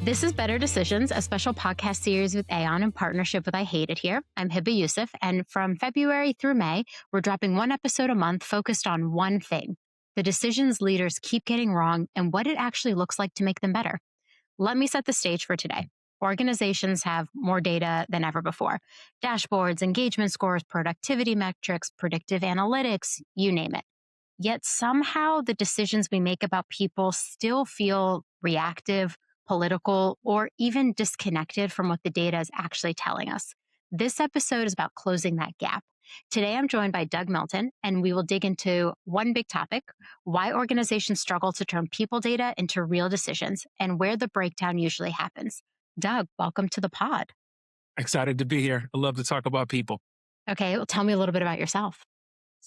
This is Better Decisions, a special podcast series with Aon in partnership with I Hate It Here. I'm Hibba Yusuf, and from February through May, we're dropping one episode a month focused on one thing, the decisions leaders keep getting wrong and what it actually looks like to make them better. Let me set the stage for today. Organizations have more data than ever before. Dashboards, engagement scores, productivity metrics, predictive analytics, you name it. Yet somehow the decisions we make about people still feel reactive, political, or even disconnected from what the data is actually telling us. This episode is about closing that gap. Today, I'm joined by Doug Melton, and we will dig into one big topic, why organizations struggle to turn people data into real decisions and where the breakdown usually happens. Doug, welcome to the pod. Excited to be here. I love to talk about people. Okay, well, tell me a little bit about yourself.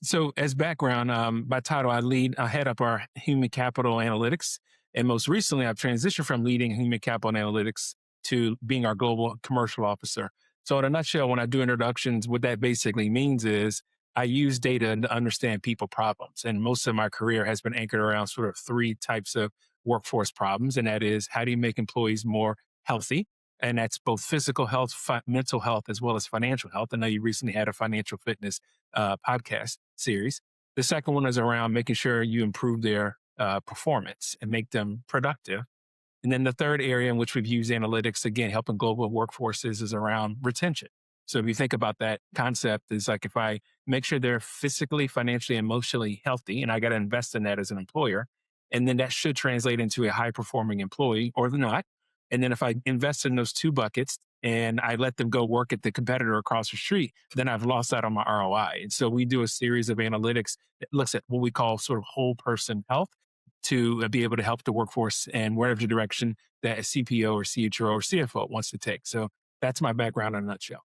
So as background, by title, I head up our human capital analytics. And most recently, I've transitioned from leading human capital analytics to being our global commercial officer. So in a nutshell, when I do introductions, what that basically means is I use data to understand people problems. And most of my career has been anchored around sort of three types of workforce problems. And that is, how do you make employees more healthy? And that's both physical health, mental health, as well as financial health. I know you recently had a financial fitness podcast series. The second one is around making sure you improve their performance and make them productive. And then the third area in which we've used analytics, again, helping global workforces, is around retention. So if you think about that concept, is like if I make sure they're physically, financially, emotionally healthy, and I got to invest in that as an employer, and then that should translate into a high performing employee or not. And then if I invest in those two buckets and I let them go work at the competitor across the street, then I've lost out on my ROI. And so we do a series of analytics that looks at what we call sort of whole person health to be able to help the workforce and whatever direction that a CPO or CHRO or CFO wants to take. So that's my background in a nutshell.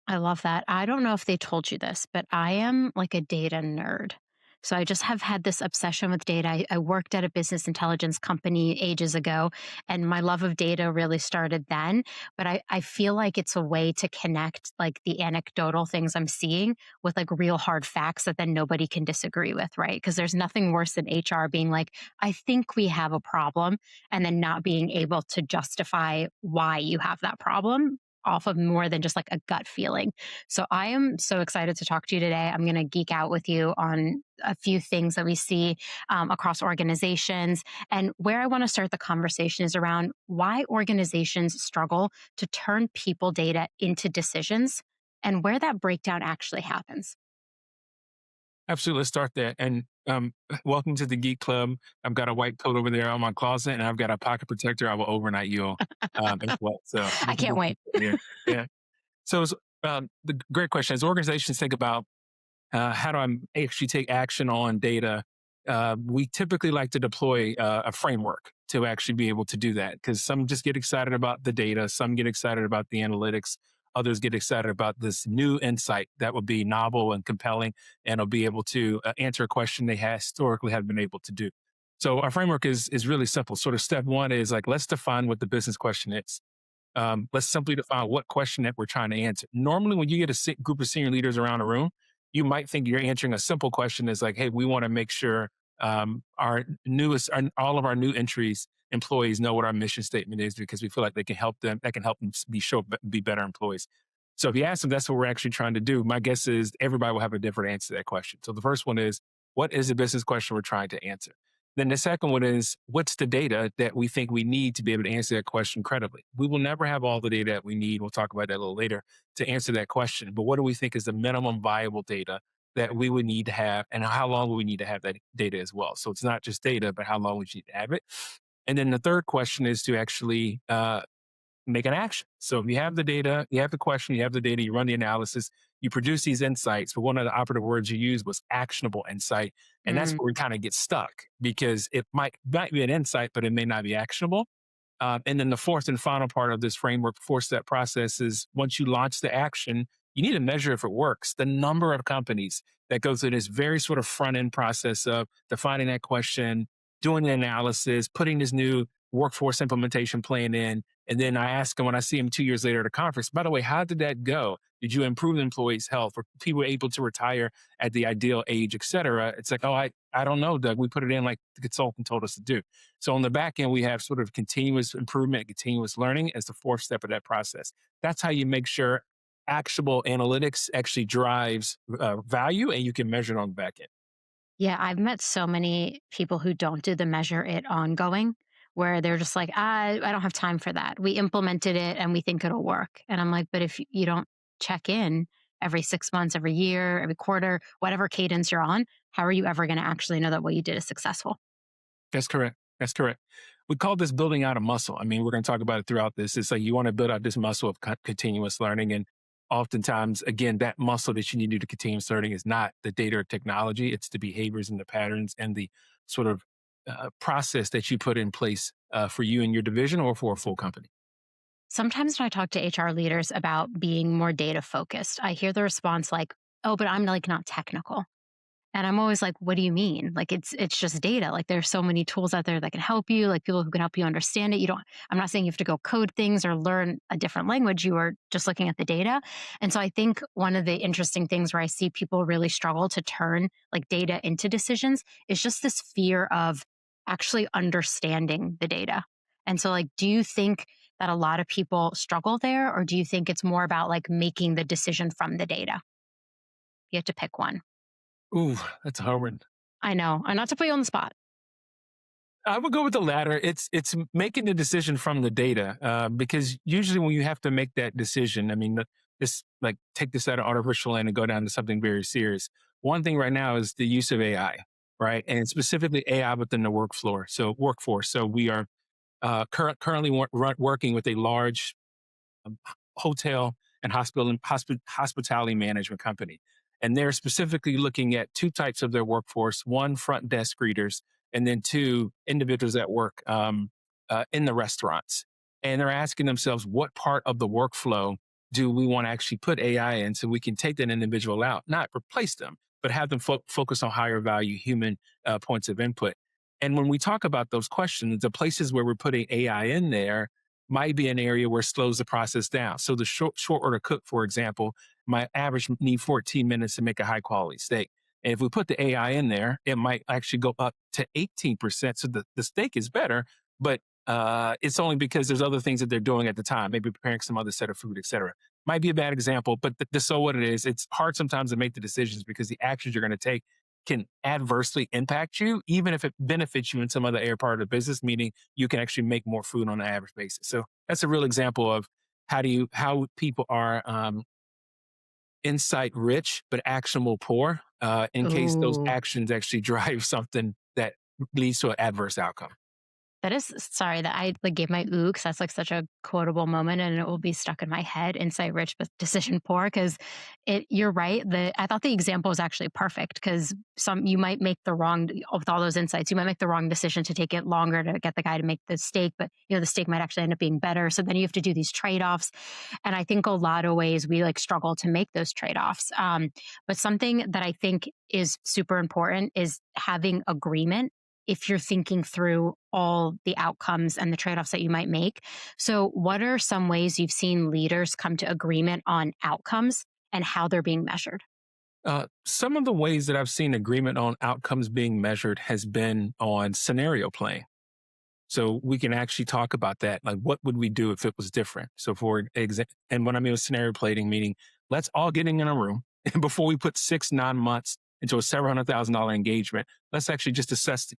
I love that. I don't know if they told you this, but I am like a data nerd. So I just have had this obsession with data. I worked at a business intelligence company ages ago, and my love of data really started then. But I feel like it's a way to connect like the anecdotal things I'm seeing with like real hard facts that then nobody can disagree with, right? Because there's nothing worse than HR being like, I think we have a problem, and then not being able to justify why you have that problem off of more than just like a gut feeling. So I am so excited to talk to you today. I'm going to geek out with you on a few things that we see across organizations. And where I want to start the conversation is around why organizations struggle to turn people data into decisions and where that breakdown actually happens. Absolutely. Let's start there. And welcome to the Geek Club. I've got a white coat over there on my closet, and I've got a pocket protector I will overnight you as well. So I can't wait. Yeah. So the great question is, organizations think about how do I actually take action on data? We typically like to deploy a framework to actually be able to do that, because some just get excited about the data, some get excited about the analytics, others get excited about this new insight that will be novel and compelling and will be able to answer a question they historically have been able to do. So our framework is really simple. Sort of step one is like, let's define what the business question is. Let's simply define what question that we're trying to answer. Normally, when you get a group of senior leaders around a room, you might think you're answering a simple question is like, hey, we want to make sure all of our new entries employees know what our mission statement is, because we feel like that can help them be better employees. So if you ask them, that's what we're actually trying to do. My guess is everybody will have a different answer to that question. So the first one is, what is the business question we're trying to answer? Then the second one is, what's the data that we think we need to be able to answer that question credibly? We will never have all the data that we need. We'll talk about that a little later to answer that question. But what do we think is the minimum viable data that we would need to have, and how long will we need to have that data as well? So it's not just data, but how long we need to have it. And then the third question is to actually make an action. So if you have the data, you have the question, you have the data, you run the analysis, you produce these insights. But one of the operative words you used was actionable insight. And that's where we kind of get stuck, because it might be an insight, but it may not be actionable. And then the fourth and final part of this framework, 4-step process, is once you launch the action, you need to measure if it works. The number of companies that go through this very sort of front end process of defining that question, doing the analysis, putting this new workforce implementation plan in. And then I ask them when I see them 2 years later at a conference, by the way, how did that go? Did you improve the employees' health? Were people able to retire at the ideal age, et cetera? It's like, oh, I don't know, Doug. We put it in like the consultant told us to do. So on the back end, we have sort of continuous improvement, continuous learning as the fourth step of that process. That's how you make sure actionable analytics actually drives value and you can measure it on the back end. Yeah, I've met so many people who don't do the measure it ongoing, where they're just like, I don't have time for that. We implemented it and we think it'll work. And I'm like, but if you don't check in every 6 months, every year, every quarter, whatever cadence you're on, how are you ever going to actually know that what you did is successful? That's correct. That's correct. We call this building out a muscle. I mean, we're going to talk about it throughout this. It's like you want to build out this muscle of continuous learning. And oftentimes, again, that muscle that you need to do to continuous learning is not the data or technology, it's the behaviors and the patterns and the sort of process that you put in place for you and your division or for a full company. Sometimes when I talk to HR leaders about being more data focused, I hear the response like, oh, but I'm like not technical. And I'm always like, what do you mean? Like it's just data. Like there's so many tools out there that can help you, like people who can help you understand it. You don't I'm not saying you have to go code things or learn a different language. You are just looking at the data. And so I think one of the interesting things where I see people really struggle to turn like data into decisions is just this fear of actually understanding the data. And so like do you think that a lot of people struggle there or do you think it's more about like making the decision from the data? You have to pick one. Ooh, that's a hard one. I know. And not to put you on the spot. I would go with the latter. It's making the decision from the data because usually when you have to make that decision, I mean, this like take this out of artificial land and go down to something very serious. One thing right now is the use of AI, right, and specifically AI within the workfloor. So workforce. So we are currently working with a large hotel and hospitality management company. And they're specifically looking at two types of their workforce: one, front desk greeters, and then two, individuals that work in the restaurants. And they're asking themselves, what part of the workflow do we want to actually put AI in so we can take that individual out, not replace them, but have them focus on higher value human points of input. And when we talk about those questions, the places where we're putting AI in there might be an area where it slows the process down. So the short order cook, for example, my average need 14 minutes to make a high quality steak. And if we put the AI in there, it might actually go up to 18%. So the steak is better, but it's only because there's other things that they're doing at the time, maybe preparing some other set of food, et cetera. Might be a bad example, but so what it is, it's hard sometimes to make the decisions because the actions you're going to take can adversely impact you, even if it benefits you in some other area part of the business, meaning you can actually make more food on an average basis. So that's a real example of how people are insight rich but actionable poor, in case those Ooh. actions actually drive something that leads to an adverse outcome. That is sorry that I like gave my ooh because that's like such a quotable moment and it will be stuck in my head. Insight rich but decision poor because it you're right. I thought the example was actually perfect because some you might make the wrong with all those insights, you might make the wrong decision to take it longer to get the guy to make the steak, but you know, the steak might actually end up being better. So then you have to do these trade-offs. And I think a lot of ways we like struggle to make those trade-offs. But something that I think is super important is having agreement if you're thinking through all the outcomes and the trade offs that you might make. So, what are some ways you've seen leaders come to agreement on outcomes and how they're being measured? Some of the ways that I've seen agreement on outcomes being measured has been on scenario playing. So we can actually talk about that. Like, what would we do if it was different? So, for example, and what I mean with scenario plating, meaning let's all get in a room and before we put 6 9 months into a $700,000 engagement, let's actually just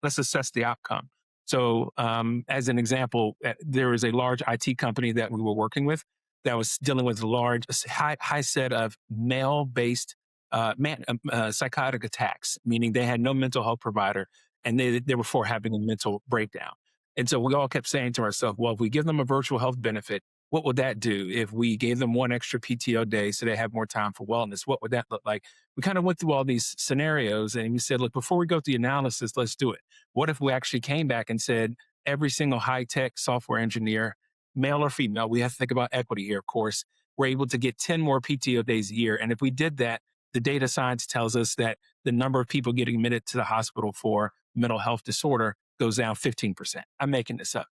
let's assess the outcome. So, as an example, there is a large IT company that we were working with that was dealing with a high set of male based psychotic attacks, meaning they had no mental health provider and they were for having a mental breakdown. And so we all kept saying to ourselves, well, if we give them a virtual health benefit, what would that do? If we gave them one extra PTO day so they have more time for wellness, what would that look like? We kind of went through all these scenarios and we said, look, before we go through the analysis, let's do it. What if we actually came back and said, every single high tech software engineer, male or female, we have to think about equity here, of course, we're able to get 10 more PTO days a year. And if we did that, the data science tells us that the number of people getting admitted to the hospital for mental health disorder goes down 15%. I'm making this up.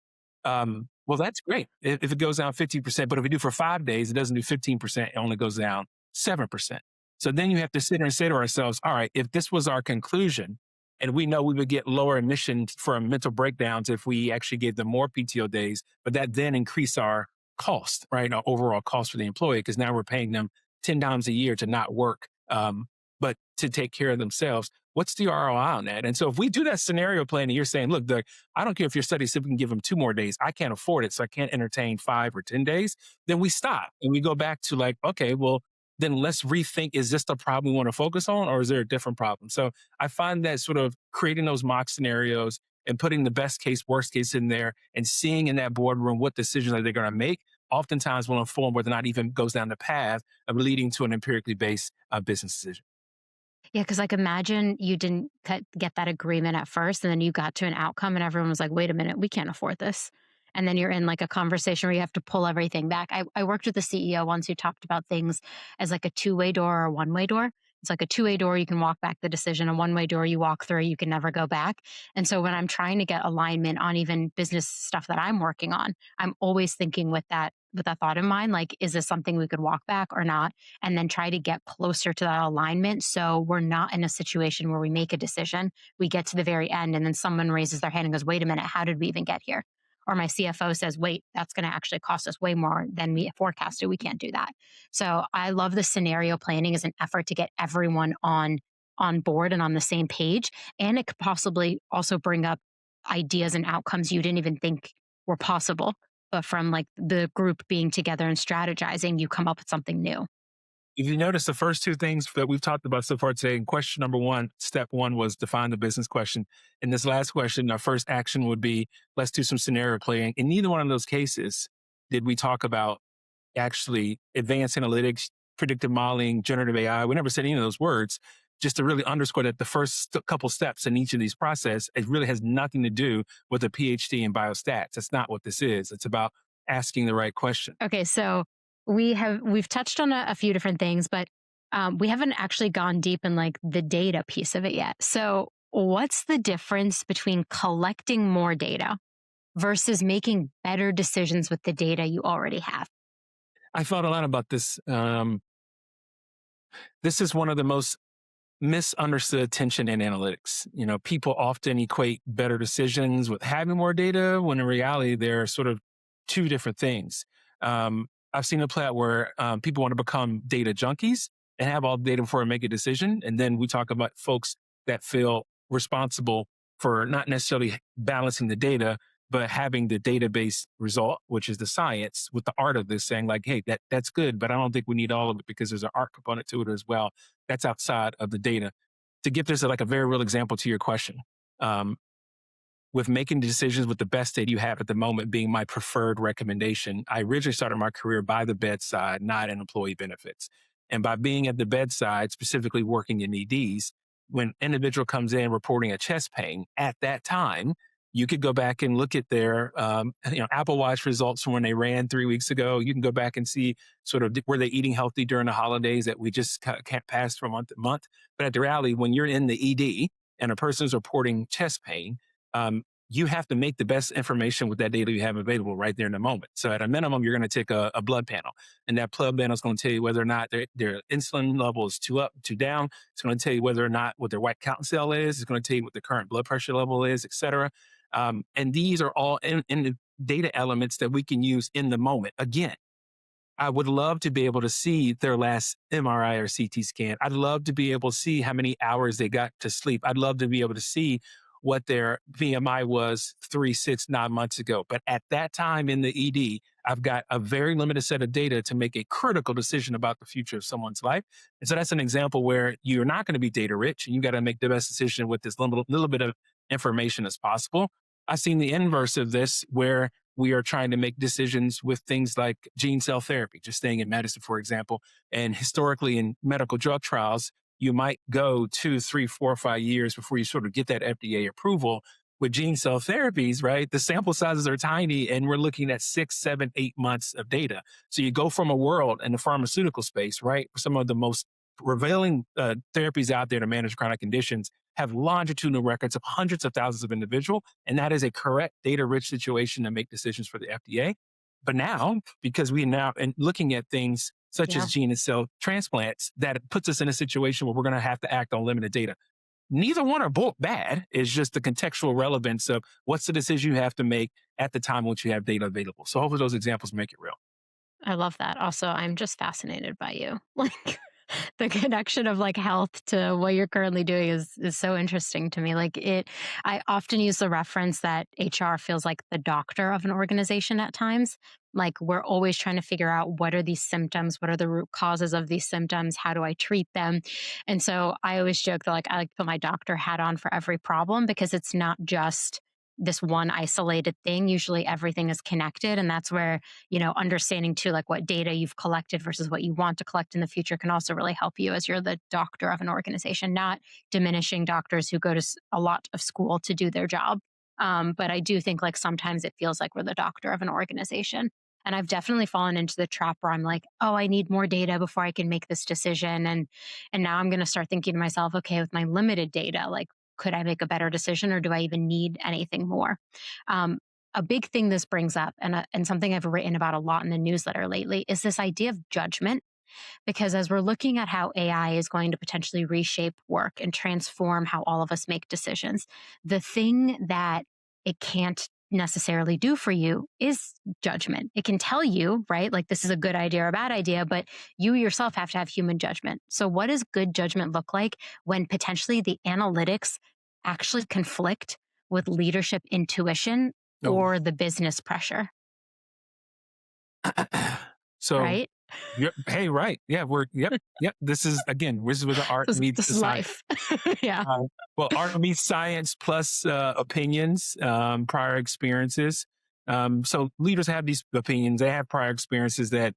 Well, that's great if it goes down 50%, but if we do for 5 days, it doesn't do 15%, it only goes down 7%. So then you have to sit here and say to ourselves, all right, if this was our conclusion, and we know we would get lower emissions from mental breakdowns if we actually gave them more PTO days, but that then increase our cost, right? Our overall cost for the employee, because now we're paying them 10 times a year to not work, but to take care of themselves. What's the ROI on that? And so if we do that scenario plan and you're saying, look, Doug, I don't care if your study said we can give them 2 more days. I can't afford it. So I can't entertain 5 or 10 days. Then we stop and we go back to like, okay, well, then let's rethink, is this the problem we want to focus on or is there a different problem? So I find that sort of creating those mock scenarios and putting the best case, worst case in there and seeing in that boardroom what decisions are they going to make oftentimes will inform whether or not even goes down the path of leading to an empirically based business decision. Yeah, because like imagine you didn't get that agreement at first, and then you got to an outcome, and everyone was like, "Wait a minute, we can't afford this." And then you're in like a conversation where you have to pull everything back. I worked with a CEO once who talked about things as like a two-way door or a one-way door. It's like a two-way door, you can walk back the decision. A one-way door, you walk through, you can never go back. And so when I'm trying to get alignment on even business stuff that I'm working on, I'm always thinking with that thought in mind, like, is this something we could walk back or not? And then try to get closer to that alignment so we're not in a situation where we make a decision, we get to the very end, and then someone raises their hand and goes, wait a minute, how did we even get here? Or my CFO says, wait, that's going to actually cost us way more than we forecasted. We can't do that. So I love the scenario planning as an effort to get everyone on board and on the same page. And it could possibly also bring up ideas and outcomes you didn't even think were possible. But from like the group being together and strategizing, you come up with something new. If you notice the first two things that we've talked about so far today, in question number one, step one was define the business question. In this last question, our first action would be let's do some scenario playing. In neither one of those cases did we talk about actually advanced analytics, predictive modeling, generative AI. We never said any of those words, just to really underscore that the first couple steps in each of these process, it really has nothing to do with a PhD in biostats. That's not what this is. It's about asking the right question. Okay, so we've touched on a few different things, but we haven't actually gone deep in like the data piece of it yet. So, what's the difference between collecting more data versus making better decisions with the data you already have? I thought a lot about this. This is one of the most misunderstood attention in analytics. You know, people often equate better decisions with having more data when in reality they're sort of two different things. I've seen a play out where people want to become data junkies and have all the data before they make a decision. And then we talk about folks that feel responsible for not necessarily balancing the data, but having the database result, which is the science, with the art of this, saying like, hey, that's good, but I don't think we need all of it because there's an art component to it as well. That's outside of the data. To give this like a very real example to your question, um, with making decisions with the best data you have at the moment being my preferred recommendation. I originally started my career by the bedside, not in employee benefits. And by being at the bedside, specifically working in EDs, when an individual comes in reporting a chest pain, at that time, you could go back and look at their Apple Watch results from when they ran 3 weeks ago. You can go back and see sort of were they eating healthy during the holidays that we just can't pass from month to month. But at the reality, when you're in the ED and a person's reporting chest pain, you have to make the best information with that data you have available right there in the moment. So at a minimum, you're going to take a blood panel, and that blood panel is going to tell you whether or not their insulin level is too up, too down. It's going to tell you whether or not what their white count cell is. It's going to tell you what the current blood pressure level is, et cetera. And these are all in the data elements that we can use in the moment. Again, I would love to be able to see their last MRI or CT scan. I'd love to be able to see how many hours they got to sleep. I'd love to be able to see what their BMI was 3, 6, 9 months ago. But at that time in the ED, I've got a very limited set of data to make a critical decision about the future of someone's life. And so that's an example where you're not going to be data rich and you got to make the best decision with this little bit of information as possible. I've seen the inverse of this where we are trying to make decisions with things like gene cell therapy, just staying in medicine, for example. And historically in medical drug trials, you might go 2, 3, 4, 5 years before you sort of get that FDA approval. With gene cell therapies, right? The sample sizes are tiny and we're looking at 6, 7, 8 months of data. So you go from a world in the pharmaceutical space, right? Some of the most prevailing therapies out there to manage chronic conditions have longitudinal records of hundreds of thousands of individuals, and that is a correct data-rich situation to make decisions for the FDA. But now, because we now and looking at things such as Yeah, gene and cell transplants, that puts us in a situation where we're going to have to act on limited data. Neither one are both bad. It's just the contextual relevance of what's the decision you have to make at the time which you have data available. So hopefully those examples make it real. I love that. Also, I'm just fascinated by you. Like the connection of like health to what you're currently doing is so interesting to me. Like it I often use the reference that HR feels like the doctor of an organization at times. Like we're always trying to figure out what are these symptoms, what are the root causes of these symptoms, how do I treat them? And so I always joke that like I like to put my doctor hat on for every problem because it's not just this one isolated thing. Usually everything is connected. And that's where, understanding too, like what data you've collected versus what you want to collect in the future can also really help you as you're the doctor of an organization, not diminishing doctors who go to a lot of school to do their job. But I do think like sometimes it feels like we're the doctor of an organization. And I've definitely fallen into the trap where I'm like, oh, I need more data before I can make this decision. And now I'm going to start thinking to myself, okay, with my limited data, like could I make a better decision or do I even need anything more? Um, a big thing this brings up, and something I've written about a lot in the newsletter lately, is this idea of judgment. Because as we're looking at how AI is going to potentially reshape work and transform how all of us make decisions, the thing that it can't necessarily do for you is judgment. It can tell you, right, like this is a good idea or a bad idea, but you yourself have to have human judgment. So, what does good judgment look like when potentially the analytics actually conflict with leadership intuition Oh, or the business pressure, so right? yep. Hey, right. Yeah, yep. This is where the art meets This the is science. life. Yeah. Uh, well, art meets science plus opinions, prior experiences. So leaders have these opinions. They have prior experiences that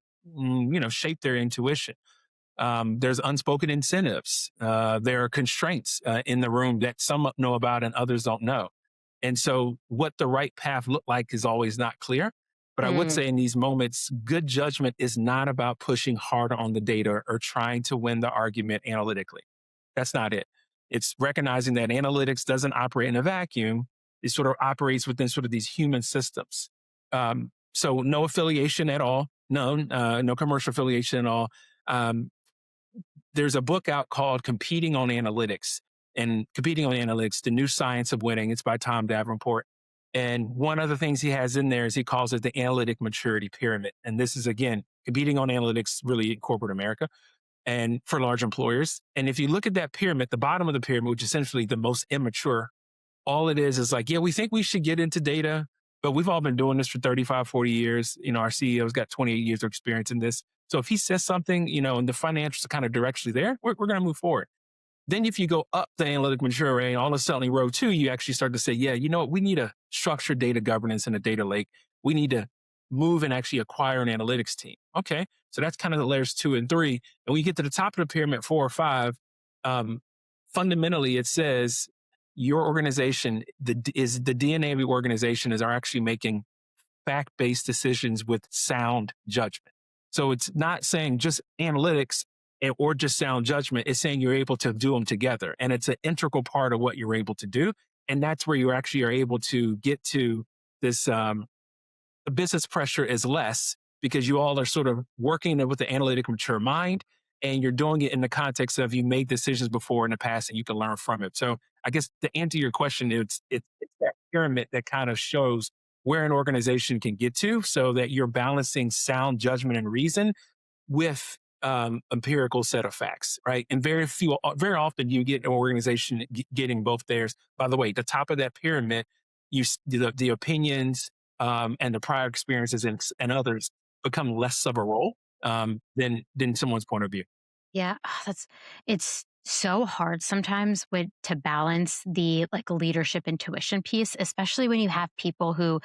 shape their intuition. There's unspoken incentives. There are constraints in the room that some know about and others don't know. And so, what the right path look like is always not clear. But I would Mm, say in these moments, good judgment is not about pushing harder on the data or trying to win the argument analytically. That's not it. It's recognizing that analytics doesn't operate in a vacuum. It sort of operates within sort of these human systems. So no affiliation at all. No commercial affiliation at all. Um, there's a book out called Competing on Analytics, and Competing on Analytics, The New Science of Winning. It's by Tom Davenport. And one of the things he has in there is he calls it the analytic maturity pyramid. And this is, again, competing on analytics really in corporate America and for large employers. And if you look at that pyramid, the bottom of the pyramid, which is essentially the most immature, all it is like, yeah, we think we should get into data, but we've all been doing this for 35, 40 years. Our CEO's got 28 years of experience in this. So if he says something, and the financials are kind of directly there, we're going to move forward. Then if you go up the analytic maturity, all of a sudden, row two, you actually start to say, yeah, you know what? We need a structured data governance and a data lake. We need to move and actually acquire an analytics team. Okay. So that's kind of the layers two and three. And when you get to the top of the pyramid, four or five, um, fundamentally it says your organization is the DNA of your organization is are actually making fact-based decisions with sound judgment. So it's not saying just analytics or just sound judgment. It's saying you're able to do them together. And it's an integral part of what you're able to do. And that's where you actually are able to get to this the business pressure is less because you all are sort of working with the analytic mature mind and you're doing it in the context of you made decisions before in the past and you can learn from it. So I guess to answer your question, it's that pyramid that kind of shows where an organization can get to so that you're balancing sound judgment and reason with empirical set of facts, right? And very often you get an organization getting both theirs. By the way, the top of that pyramid, the opinions and the prior experiences and others become less of a role than someone's point of view. yeah, it's so hard sometimes with to balance the like leadership intuition piece, especially when you have people who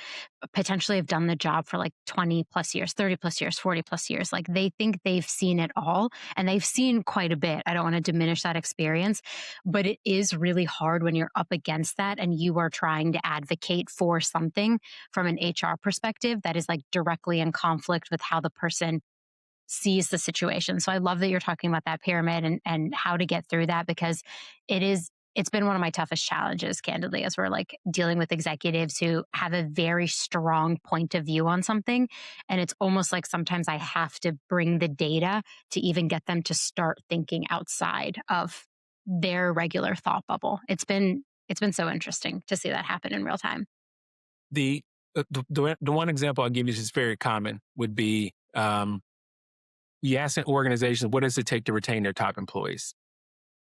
potentially have done the job for like 20 plus years, 30 plus years, 40 plus years. Like they think they've seen it all and they've seen quite a bit. I don't want to diminish that experience, but it is really hard when you're up against that and you are trying to advocate for something from an HR perspective that is like directly in conflict with how the person sees the situation. So I love that you're talking about that pyramid and how to get through that, because it's been one of my toughest challenges, candidly, as we're like dealing with executives who have a very strong point of view on something. And it's almost like sometimes I have to bring the data to even get them to start thinking outside of their regular thought bubble. It's been so interesting to see that happen in real time. The the one example I'll give you is very common would be you ask an organization, what does it take to retain their top employees?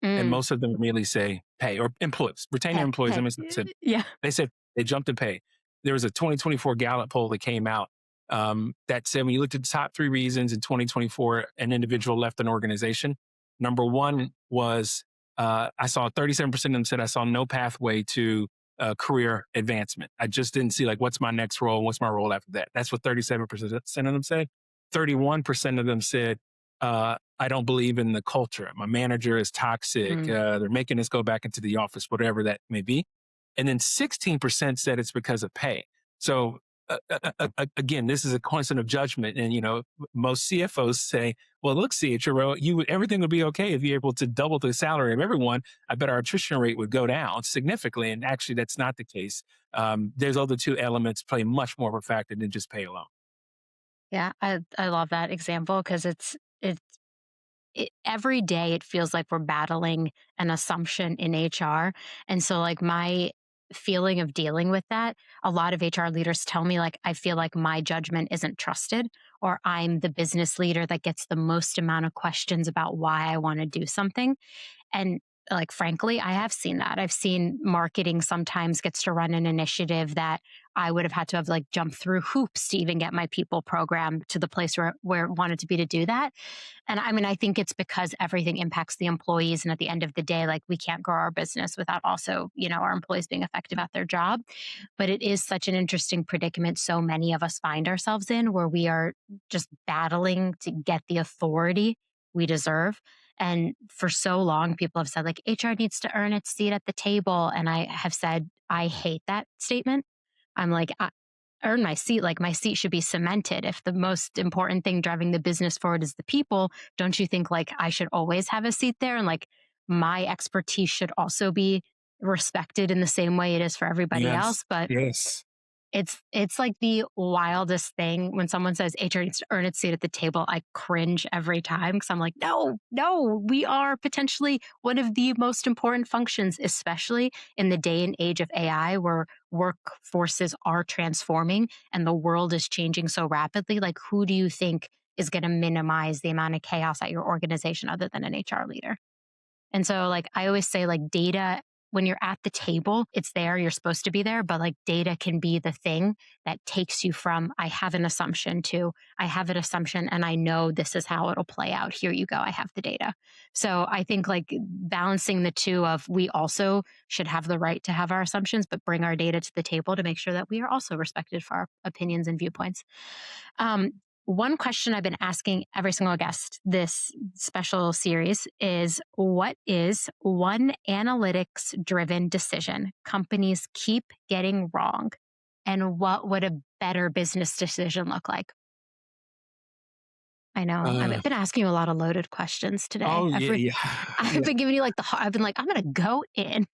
And Mm, most of them immediately say pay, or employees, retain your pay, employees. I pay. mean, said, Yeah. they said they jumped to pay. There was a 2024 Gallup poll that came out that said when you looked at the top three reasons in 2024 an individual left an organization, number one was I saw 37% of them said I saw no pathway to career advancement. I just didn't see like what's my next role, what's my role after that. That's what 37% of them said. 31% of them said I don't believe in the culture. My manager is toxic. Mm. They're making us go back into the office, whatever that may be. And then 16% said it's because of pay. So again, this is a question of judgment. And, most CFOs say, well, look, CHRO, everything would be okay if you're able to double the salary of everyone. I bet our attrition rate would go down significantly. And actually, that's not the case. There's other two elements play much more of a factor than just pay alone. Yeah, I love that example because every day it feels like we're battling an assumption in HR. And so, like, my feeling of dealing with that, a lot of HR leaders tell me, like, I feel like my judgment isn't trusted, or I'm the business leader that gets the most amount of questions about why I want to do something. And like, frankly, I have seen that. I've seen marketing sometimes gets to run an initiative that I would have had to have like jumped through hoops to even get my people program to the place where it wanted to be to do that. And I mean, I think it's because everything impacts the employees. And at the end of the day, like, we can't grow our business without also, our employees being effective at their job. But it is such an interesting predicament so many of us find ourselves in, where we are just battling to get the authority we deserve. And for so long, people have said, like, HR needs to earn its seat at the table. And I have said, I hate that statement. I'm like, earn my seat. Like, my seat should be cemented. If the most important thing driving the business forward is the people, don't you think like I should always have a seat there? And like, my expertise should also be respected in the same way it is for everybody Yes. else. But Yes. it's like the wildest thing when someone says HR needs to earn its seat at the table. I cringe every time because I'm like, no, no, we are potentially one of the most important functions, especially in the day and age of AI, where workforces are transforming and the world is changing so rapidly. Like, who do you think is going to minimize the amount of chaos at your organization other than an HR leader? And so, like, I always say, like, data, when you're at the table, it's there, you're supposed to be there, but like, data can be the thing that takes you from, I have an assumption, to, I have an assumption and I know this is how it'll play out. Here you go. I have the data. So I think like balancing the two of, we also should have the right to have our assumptions, but bring our data to the table to make sure that we are also respected for our opinions and viewpoints. Um, One question I've been asking every single guest this special series is, what is one analytics driven decision companies keep getting wrong? And what would a better business decision look like? I know Uh, I've been asking you a lot of loaded questions today. oh, yeah, yeah. I've Yeah. been giving you like I've been like, I'm going to go in.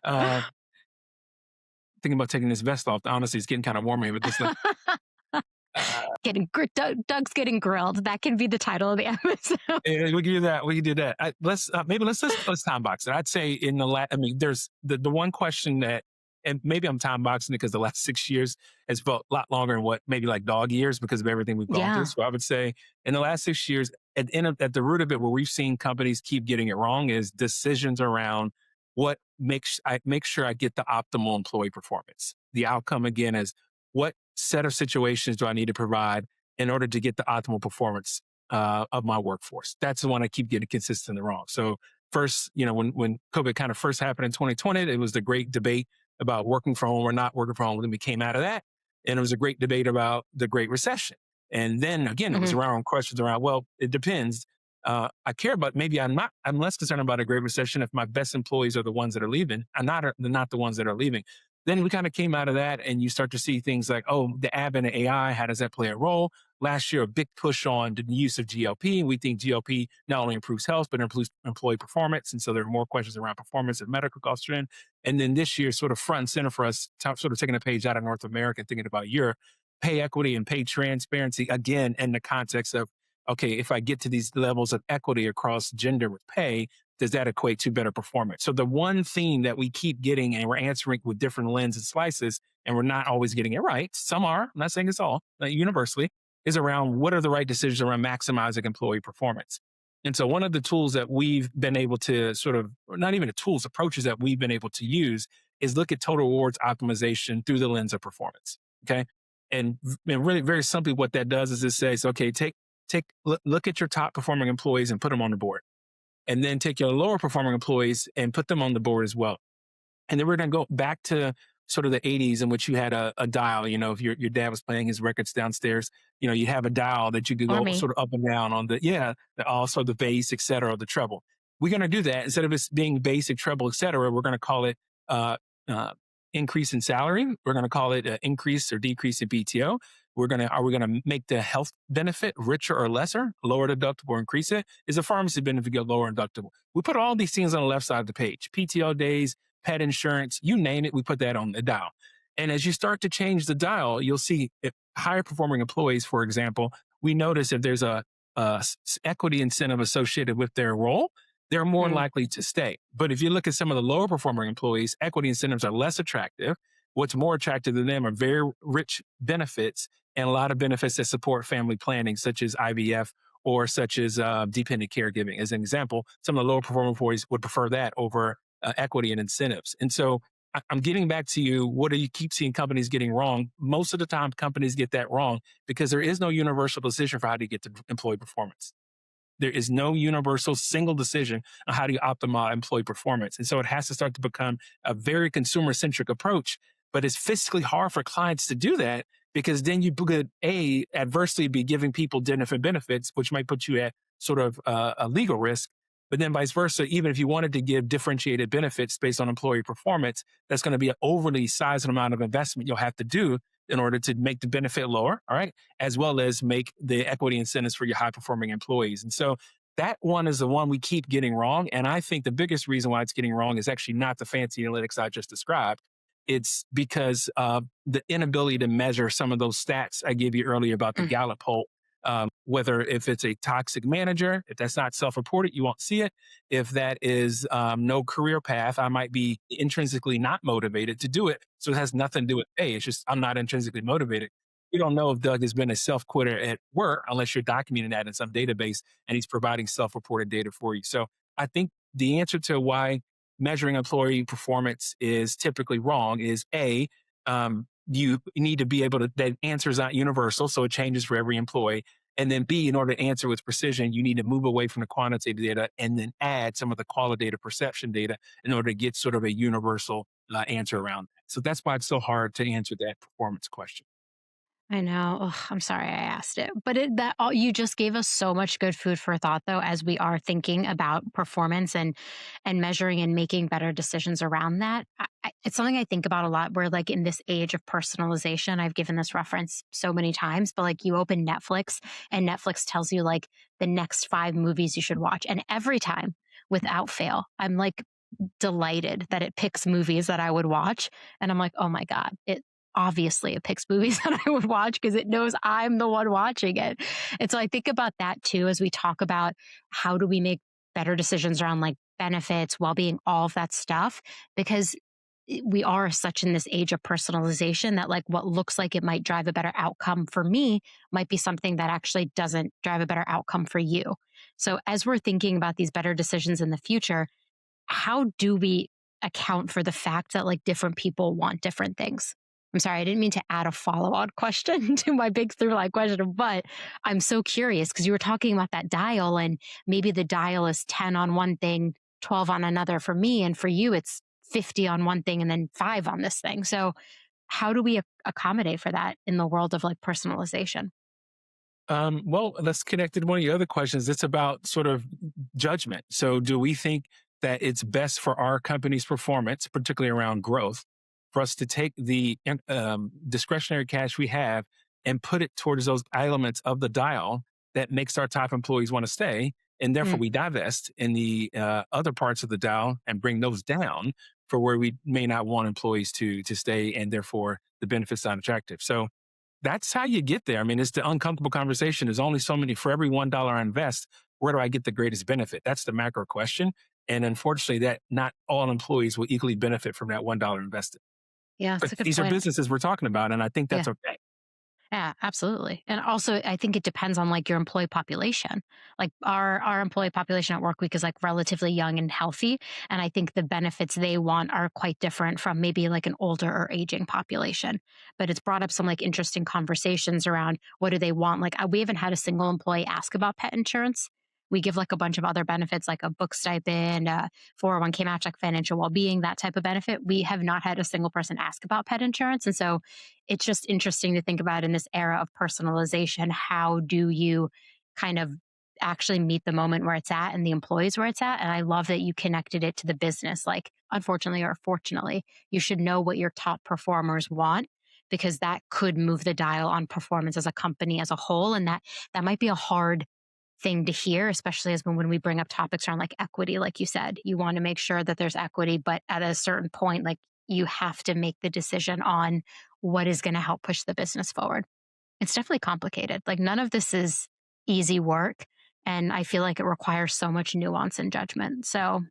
Uh, thinking about taking this vest off. Honestly, it's getting kind of warm here, but this like, uh, Doug's getting grilled. That can be the title of the episode. we can do that. We can do that. Maybe let's time box it. I'd say in the I mean, there's the one question that, and maybe I'm time boxing it because the last 6 years has felt a lot longer than what maybe like dog years because of everything we've gone through. Yeah. So I would say in the last 6 years, at the root of it, where we've seen companies keep getting it wrong is decisions around what makes I make sure I get the optimal employee performance. The outcome again is what set of situations do I need to provide in order to get the optimal performance of my workforce. That's the one I keep getting consistently wrong. So first, when COVID kind of first happened in 2020, it was the great debate about working from home or not working from home. Then we came out of that, and it was a great debate about the Great Recession. And then again, it was Hmm. around questions around, well, it depends. I care about, maybe I'm less concerned about a Great Recession if my best employees are the ones that are leaving, and not the ones that are leaving. Then we kind of came out of that, and you start to see things like, oh, the advent of AI, how does that play a role? Last year, a big push on the use of GLP. We think GLP not only improves health, but improves employee performance. And so there are more questions around performance and medical cost trend. And then this year, sort of front and center for us, sort of taking a page out of North America, thinking about Europe, pay equity and pay transparency, again, in the context of, okay, if I get to these levels of equity across gender with pay, does that equate to better performance? So the one theme that we keep getting, and we're answering with different lens and slices, and we're not always getting it right. Some are, I'm not saying it's all, universally, is around what are the right decisions around maximizing employee performance. And so one of the tools that we've been able to sort of, or not even the tools, approaches that we've been able to use is look at total rewards optimization through the lens of performance. Okay. And really very simply what that does is it says, okay, look at your top performing employees and put them on the board, and then take your lower performing employees and put them on the board as well. And then we're going to go back to sort of the 80s in which you had a dial. If your dad was playing his records downstairs, you have a dial that you could Or go me. sort of up and down on also the bass, et cetera, the treble. We're going to do that. Instead of it being basic, treble, et cetera, we're going to call it uh, uh, increase in salary. We're going to call it increase or decrease in PTO. Are we going to make the health benefit richer or lesser, lower deductible or increase it? Is the pharmacy benefit get lower deductible? We put all these things on the left side of the page: PTO days, pet insurance, you name it, we put that on the dial. And as you start to change the dial, you'll see if higher performing employees, for example, we notice if there's a equity incentive associated with their role, they're more Mm. likely to stay. But if you look at some of the lower performing employees, equity incentives are less attractive. What's more attractive to them are very rich benefits and a lot of benefits that support family planning, such as IVF or such as dependent caregiving. As an example, some of the lower performing employees would prefer that over equity and incentives. And so I'm getting back to you. What do you keep seeing companies getting wrong? Most of the time, companies get that wrong because there is no universal decision for how to get to employee performance. There is no universal single decision on how do you optimize employee performance. And so it has to start to become a very consumer centric approach. But it's fiscally hard for clients to do that because then you could adversely be giving people different benefits, which might put you at sort of a legal risk. But then vice versa, even if you wanted to give differentiated benefits based on employee performance, that's going to be an overly sized amount of investment you'll have to do in order to make the benefit lower. All right, as well as make the equity incentives for your high performing employees. And so that one is the one we keep getting wrong. And I think the biggest reason why it's getting wrong is actually not the fancy analytics I just described. It's because of the inability to measure some of those stats I gave you earlier about the Mm. Gallup poll. Whether if it's a toxic manager, if that's not self-reported, you won't see it. If that is no career path, I might be intrinsically not motivated to do it. So it has nothing to do with pay. It's just I'm not intrinsically motivated. You don't know if Doug has been a self-quitter at work unless you're documenting that in some database and he's providing self-reported data for you. So I think the answer to why measuring employee performance is typically wrong is you need to be able to, that answer is not universal, so it changes for every employee. And then B, in order to answer with precision, you need to move away from the quantitative data and then add some of the qualitative perception data in order to get sort of a universal answer around that. So that's why it's so hard to answer that performance question. I know. Ugh, I'm sorry I asked it, but that all you just gave us so much good food for thought, though, as we are thinking about performance and measuring and making better decisions around that. It's something I think about a lot. Where like in this age of personalization, I've given this reference so many times, but like you open Netflix and Netflix tells you like the next 5 movies you should watch, and every time, without fail, I'm like delighted that it picks movies that I would watch. And I'm like, oh my God, it picks movies that I would watch because it knows I'm the one watching it. And so I think about that too as we talk about how do we make better decisions around like benefits, well being, all of that stuff, because we are such in this age of personalization that like what looks like it might drive a better outcome for me might be something that actually doesn't drive a better outcome for you. So as we're thinking about these better decisions in the future, how do we account for the fact that like different people want different things? I'm sorry, I didn't mean to add a follow-on question to my big through line question, but I'm so curious because you were talking about that dial and maybe the dial is 10 on one thing, 12 on another for me. And for you, it's 50 on one thing and then 5 on this thing. So how do we accommodate for that in the world of like personalization? Well, let's connect it to one of your other questions. It's about sort of judgment. So, do we think that it's best for our company's performance, particularly around growth, for us to take the discretionary cash we have and put it towards those elements of the dial that makes our top employees want to stay. And therefore, Mm, we divest in the other parts of the dial and bring those down for where we may not want employees to stay, and therefore the benefits not attractive. So that's how you get there. I mean, it's the uncomfortable conversation. There's only so many for every $1 I invest. Where do I get the greatest benefit? That's the macro question. And unfortunately, that not all employees will equally benefit from that $1 invested. yeah, But that's a good these are point. businesses we're talking about, and I think Yeah. that's okay. Yeah, absolutely. And also I think it depends on like your employee population. Like our employee population at Workweek is like relatively young and healthy. And I think the benefits they want are quite different from maybe like an older or aging population. But it's brought up some like interesting conversations around what do they want? Like we haven't had a single employee ask about pet insurance. We give like a bunch of other benefits like a book stipend, 401k match, like financial well-being, that type of benefit. We have not had a single person ask about pet insurance. And so it's just interesting to think about in this era of personalization. How do you kind of actually meet the moment where it's at and the employees where it's at? And I love that you connected it to the business. Like, unfortunately or fortunately, you should know what your top performers want because that could move the dial on performance as a company as a whole. And that might be a hard thing to hear, especially as when we bring up topics around like equity, like you said, you want to make sure that there's equity, but at a certain point, like you have to make the decision on what is going to help push the business forward. It's definitely complicated. Like none of this is easy work. And I feel like it requires so much nuance and judgment. So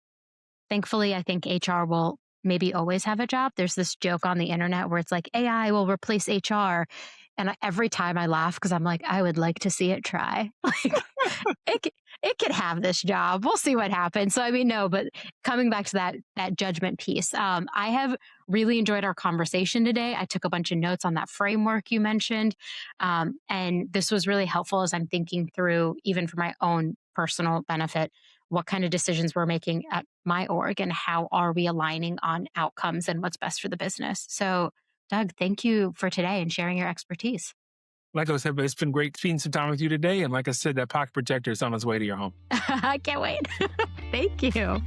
thankfully, I think HR will maybe always have a job. There's this joke on the internet where it's like AI will replace HR. And every time I laugh because I'm like, I would like to see it try. Like it it could have this job. We'll see what happens. So I mean, no, but coming back to that judgment piece, I have really enjoyed our conversation today. I took a bunch of notes on that framework you mentioned, and this was really helpful as I'm thinking through, even for my own personal benefit, what kind of decisions we're making at my org and how are we aligning on outcomes and what's best for the business. So, Doug, thank you for today and sharing your expertise. Like I said, but it's been great spending some time with you today. And like I said, that pocket protector is on its way to your home. I can't wait. Thank you.